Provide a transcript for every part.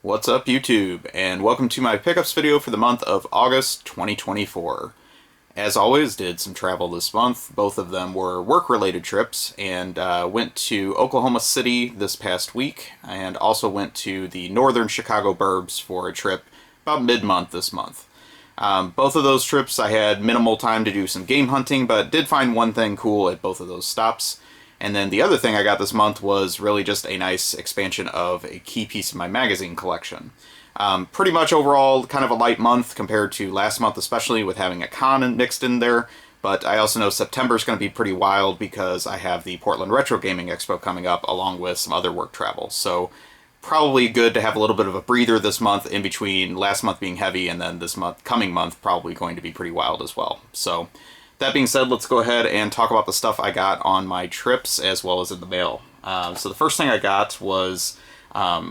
What's up YouTube, and welcome to my pickups video for the month of August 2024. As always, did some travel this month. Both of them were work-related trips, and went to Oklahoma City this past week, and also went to the northern Chicago burbs for a trip about mid-month this month. Both of those trips I had minimal time to do some game hunting, but did find one thing cool at both of those stops. And then the other thing I got this month was really just a nice expansion of a key piece of my magazine collection. Pretty much overall kind of a light month compared to last month, especially with having a con mixed in there. But I also know September is going to be pretty wild because I have the Portland Retro Gaming Expo coming up along with some other work travel. So probably good to have a little bit of a breather this month in between last month being heavy and then this coming month probably going to be pretty wild as well. So that being said, let's go ahead and talk about the stuff I got on my trips as well as in the mail. So the first thing I got was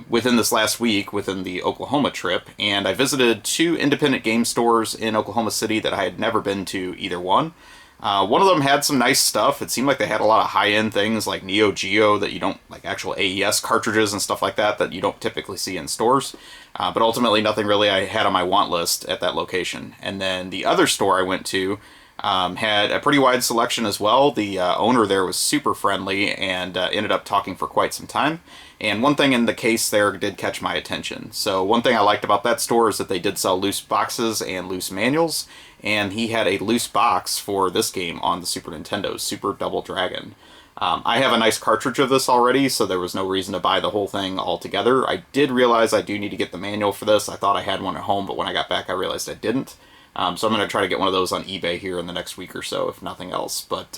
within this last week, within the Oklahoma trip, and I visited two independent game stores in Oklahoma City that I had never been to either one. One of them had some nice stuff. It seemed like they had a lot of high-end things like Neo Geo that you don't, like actual AES cartridges and stuff like that you don't typically see in stores. But ultimately nothing really I had on my want list at that location. And then the other store I went to had a pretty wide selection as well. The owner there was super friendly and ended up talking for quite some time. And one thing in the case there did catch my attention. So one thing I liked about that store is that they did sell loose boxes and loose manuals. And he had a loose box for this game on the Super Nintendo, Super Double Dragon. I have a nice cartridge of this already, so there was no reason to buy the whole thing altogether. I did realize I do need to get the manual for this. I thought I had one at home, but when I got back I realized I didn't. So I'm going to try to get one of those on eBay here in the next week or so, if nothing else. But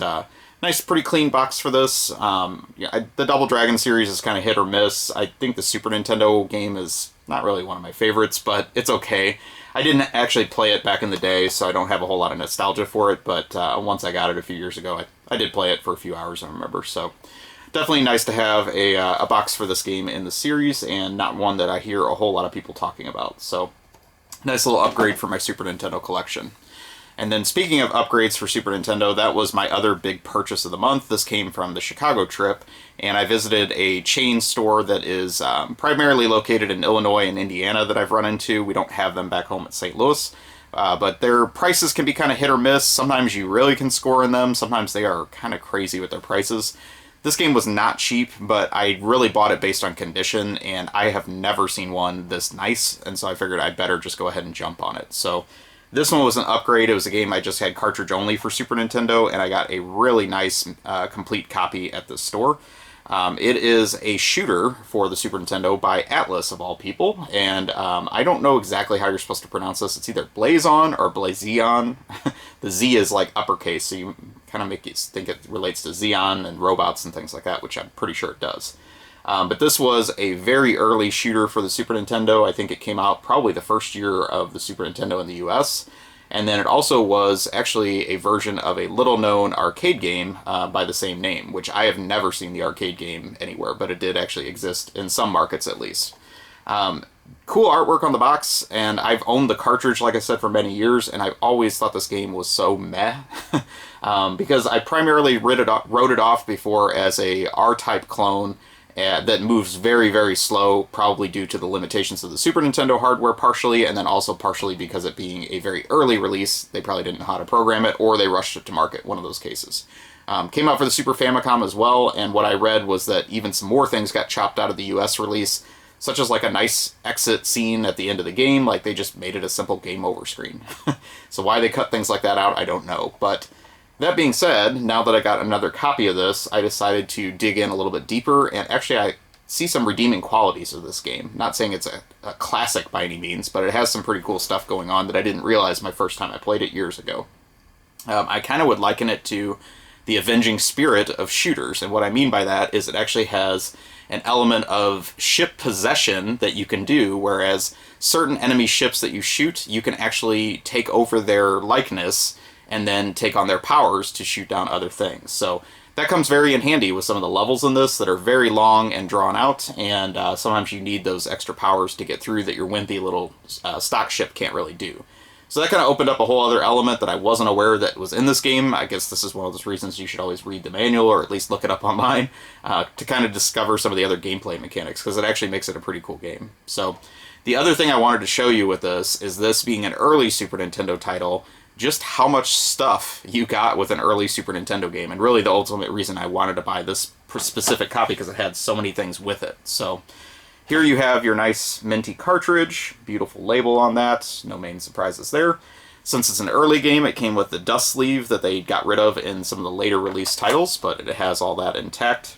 nice, pretty clean box for this. The Double Dragon series is kind of hit or miss. I think the Super Nintendo game is not really one of my favorites, but it's okay. I didn't actually play it back in the day, so I don't have a whole lot of nostalgia for it. But once I got it a few years ago, I did play it for a few hours, I remember. So definitely nice to have a box for this game in the series, and not one that I hear a whole lot of people talking about. So nice little upgrade for my Super Nintendo collection. And then speaking of upgrades for Super Nintendo, that was my other big purchase of the month. This came from the Chicago trip, and I visited a chain store that is primarily located in Illinois and Indiana that I've run into. We don't have them back home at St. Louis, but their prices can be kind of hit or miss. Sometimes you really can score in them. Sometimes they are kind of crazy with their prices. This game was not cheap, but I really bought it based on condition, and I have never seen one this nice, and so I figured I'd better just go ahead and jump on it. So this one was an upgrade. It was a game I just had cartridge only for Super Nintendo, and I got a really nice complete copy at the store. It is a shooter for the Super Nintendo by Atlas, of all people, and I don't know exactly how you're supposed to pronounce this. It's either Blazon or Blazion. The Z is like uppercase, so you kind of make it think it relates to Xeon and robots and things like that, which I'm pretty sure it does. But this was a very early shooter for the Super Nintendo. I think it came out probably the first year of the Super Nintendo in the US. And then it also was actually a version of a little-known arcade game by the same name, which I have never seen the arcade game anywhere, but it did actually exist in some markets at least. Cool artwork on the box, and I've owned the cartridge, like I said, for many years, and I've always thought this game was so meh. Because I primarily wrote it off before as a R-type clone that moves very, very slow, probably due to the limitations of the Super Nintendo hardware partially, and then also partially because it being a very early release, they probably didn't know how to program it, or they rushed it to market, one of those cases. Came out for the Super Famicom as well, and what I read was that even some more things got chopped out of the US release, such as like a nice exit scene at the end of the game, like they just made it a simple game over screen. So why they cut things like that out, I don't know, but that being said, now that I got another copy of this, I decided to dig in a little bit deeper, and actually I see some redeeming qualities of this game. Not saying it's a classic by any means, but it has some pretty cool stuff going on that I didn't realize my first time I played it years ago. I kind of would liken it to the avenging spirit of shooters, and what I mean by that is it actually has an element of ship possession that you can do, whereas certain enemy ships that you shoot, you can actually take over their likeness and then take on their powers to shoot down other things. So that comes very in handy with some of the levels in this that are very long and drawn out, and sometimes you need those extra powers to get through that your wimpy little stock ship can't really do. So that kind of opened up a whole other element that I wasn't aware that was in this game. I guess this is one of those reasons you should always read the manual, or at least look it up online, to kind of discover some of the other gameplay mechanics, because it actually makes it a pretty cool game. So the other thing I wanted to show you with this is, this being an early Super Nintendo title, just how much stuff you got with an early Super Nintendo game, and really the ultimate reason I wanted to buy this specific copy, because it had so many things with it. So here you have your nice minty cartridge, beautiful label on that, no main surprises there. Since it's an early game, it came with the dust sleeve that they got rid of in some of the later release titles, but it has all that intact.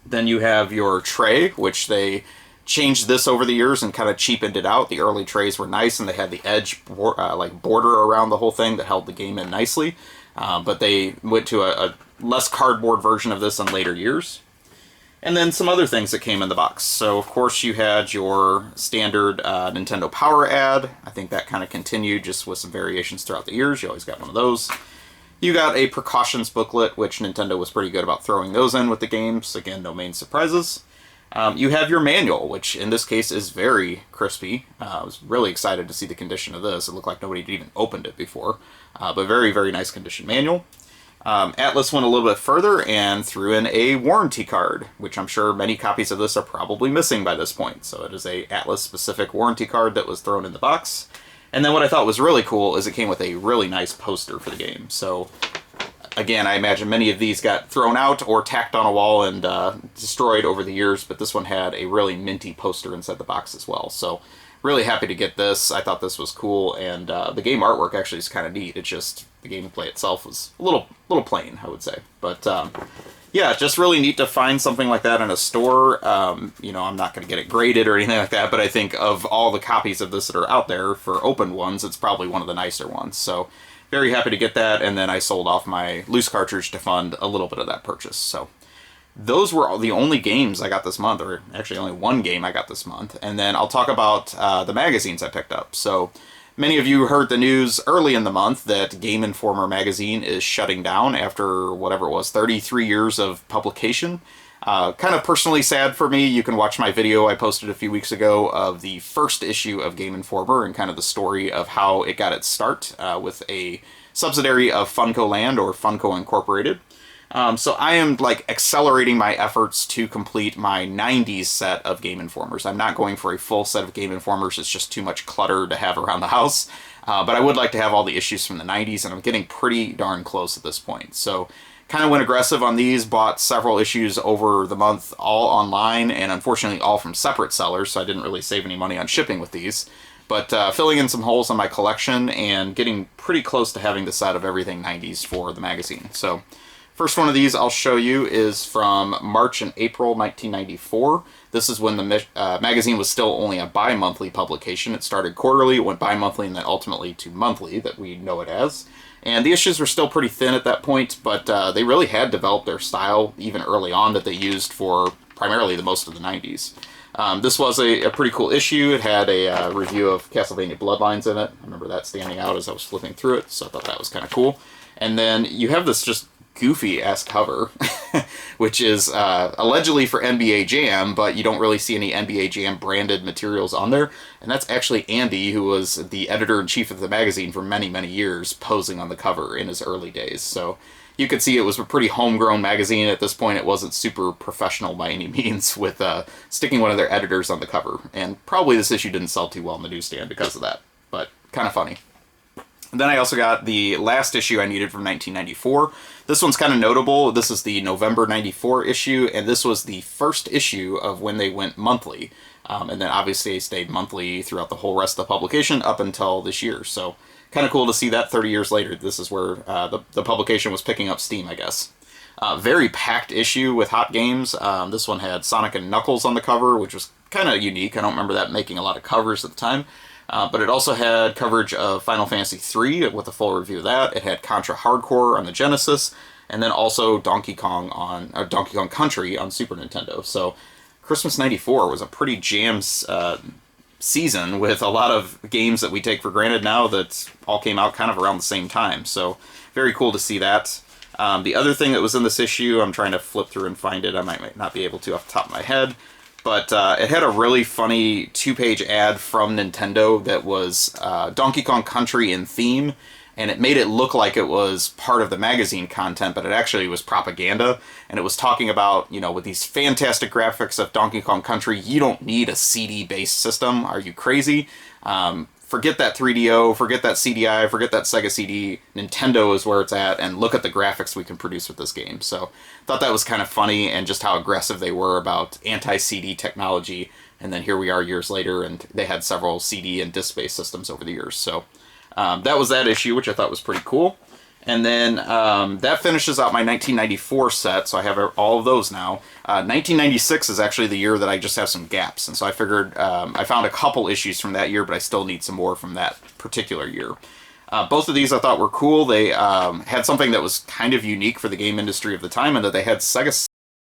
Then you have your tray, which they changed this over the years and kind of cheapened it out. The early trays were nice, and they had the edge border around the whole thing that held the game in nicely. But they went to a less cardboard version of this in later years. And then some other things that came in the box. So, of course, you had your standard Nintendo Power ad. I think that kind of continued, just with some variations throughout the years. You always got one of those. You got a precautions booklet, which Nintendo was pretty good about throwing those in with the games. Again, no main surprises. You have your manual, which in this case is very crispy. I was really excited to see the condition of this. It looked like nobody had even opened it before. But very, very nice condition manual. Atlas went a little bit further and threw in a warranty card, which I'm sure many copies of this are probably missing by this point. So it is a Atlas-specific warranty card that was thrown in the box. And then what I thought was really cool is it came with a really nice poster for the game. So again, I imagine many of these got thrown out or tacked on a wall and destroyed over the years, but this one had a really minty poster inside the box as well. So really happy to get this. I thought this was cool, and the game artwork actually is kind of neat. It's just the gameplay itself was a little plain, I would say. But yeah, just really neat to find something like that in a store. You know, I'm not going to get it graded or anything like that, but I think of all the copies of this that are out there for open ones, it's probably one of the nicer ones. So very happy to get that, and then I sold off my loose cartridge to fund a little bit of that purchase. So those were the only games I got this month, or actually only one game I got this month. And then I'll talk about the magazines I picked up. So many of you heard the news early in the month that Game Informer magazine is shutting down after whatever it was, 33 years of publication. Kind of personally sad for me. You can watch my video I posted a few weeks ago of the first issue of Game Informer and kind of the story of how it got its start with a subsidiary of Funko Land, or Funko Incorporated. So I am like accelerating my efforts to complete my 90s set of Game Informers. I'm not going for a full set of Game Informers. It's just too much clutter to have around the house. But I would like to have all the issues from the 90s, and I'm getting pretty darn close at this point. So kind of went aggressive on these, bought several issues over the month, all online, and unfortunately all from separate sellers, so I didn't really save any money on shipping with these. But filling in some holes on my collection and getting pretty close to having the set of everything 90s for the magazine. So first one of these I'll show you is from March and April 1994. This is when the magazine was still only a bi-monthly publication. It started quarterly, it went bi-monthly, and then ultimately to monthly, that we know it as. And the issues were still pretty thin at that point, but they really had developed their style even early on that they used for primarily the most of the 90s. This was a pretty cool issue. It had a review of Castlevania Bloodlines in it. I remember that standing out as I was flipping through it, so I thought that was kind of cool. And then you have this just goofy-ass cover, which is allegedly for NBA Jam, but you don't really see any NBA Jam branded materials on there. And that's actually Andy, who was the editor-in-chief of the magazine for many, many years, posing on the cover in his early days. So you could see it was a pretty homegrown magazine. At this point, it wasn't super professional by any means, with sticking one of their editors on the cover. And probably this issue didn't sell too well in the newsstand because of that, but kind of funny. And then I also got the last issue I needed from 1994. This one's kind of notable. This is the November 94 issue, and this was the first issue of when they went monthly. And then obviously they stayed monthly throughout the whole rest of the publication up until this year. So kind of cool to see that 30 years later. This is where the publication was picking up steam, I guess. Very packed issue with hot games. This one had Sonic and Knuckles on the cover, which was kind of unique. I don't remember that making a lot of covers at the time. But it also had coverage of Final Fantasy III with a full review of that. It had Contra Hardcore on the Genesis, and then also Donkey Kong Country on Super Nintendo. So Christmas '94 was a pretty jammed season with a lot of games that we take for granted now that all came out kind of around the same time. So very cool to see that. The other thing that was in this issue, I'm trying to flip through and find it. I might not be able to off the top of my head. But it had a really funny 2-page ad from Nintendo that was Donkey Kong Country in theme, and it made it look like it was part of the magazine content, but it actually was propaganda, and it was talking about, you know, with these fantastic graphics of Donkey Kong Country, you don't need a CD-based system. Are you crazy? Forget that 3DO, forget that CDI, forget that Sega CD. Nintendo is where it's at, and look at the graphics we can produce with this game. So thought that was kind of funny, and just how aggressive they were about anti-CD technology. And then here we are years later, and they had several CD and disc-based systems over the years. So that was that issue, which I thought was pretty cool. And then that finishes out my 1994 set, so I have all of those now. 1996 is actually the year that I just have some gaps, and so I figured I found a couple issues from that year, but I still need some more from that particular year. Both of these I thought were cool. They had something that was kind of unique for the game industry of the time, in that they had Sega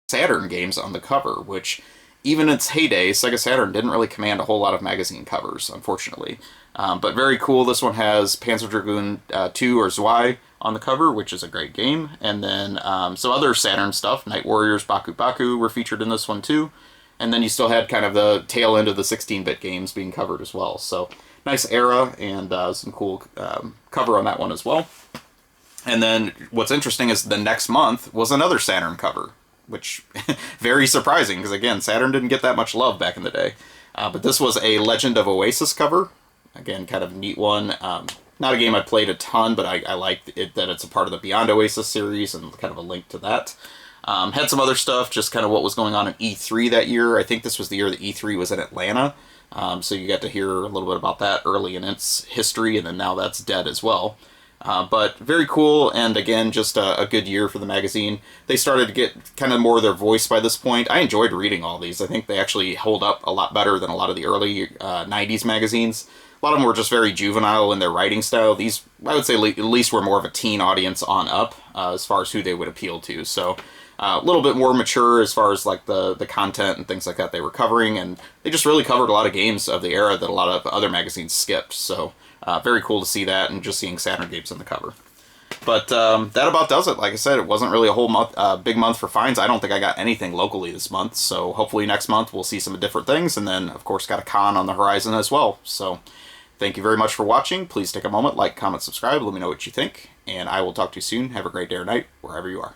Saturn games on the cover, which even in its heyday, Sega Saturn didn't really command a whole lot of magazine covers, unfortunately. But very cool. This one has Panzer Dragoon 2 or Zwei on the cover, which is a great game. And then some other Saturn stuff. Night Warriors, Baku Baku were featured in this one too. And then you still had kind of the tail end of the 16-bit games being covered as well. So nice era, and some cool cover on that one as well. And then what's interesting is the next month was another Saturn cover, which very surprising, because again, Saturn didn't get that much love back in the day. But this was a Legend of Oasis cover. Again, kind of a neat one. Not a game I played a ton, but I liked it that it's a part of the Beyond Oasis series, and kind of a link to that. Had some other stuff, just kind of what was going on in E3 that year. I think this was the year that E3 was in Atlanta. So you got to hear a little bit about that early in its history, and then now that's dead as well. But very cool, and again, just a good year for the magazine. They started to get kind of more of their voice by this point. I enjoyed reading all these. I think they actually hold up a lot better than a lot of the early 90s magazines. A lot of them were just very juvenile in their writing style. These, I would say, at least were more of a teen audience on up, as far as who they would appeal to. So a little bit more mature as far as like the content and things like that they were covering, and they just really covered a lot of games of the era that a lot of other magazines skipped. So very cool to see that, and just seeing Saturn games on the cover. But that about does it. Like I said, it wasn't really a whole month, big month for finds. I don't think I got anything locally this month, so hopefully next month we'll see some different things, and then of course got a con on the horizon as well. So thank you very much for watching. Please take a moment, like, comment, subscribe, let me know what you think, and I will talk to you soon. Have a great day or night, wherever you are.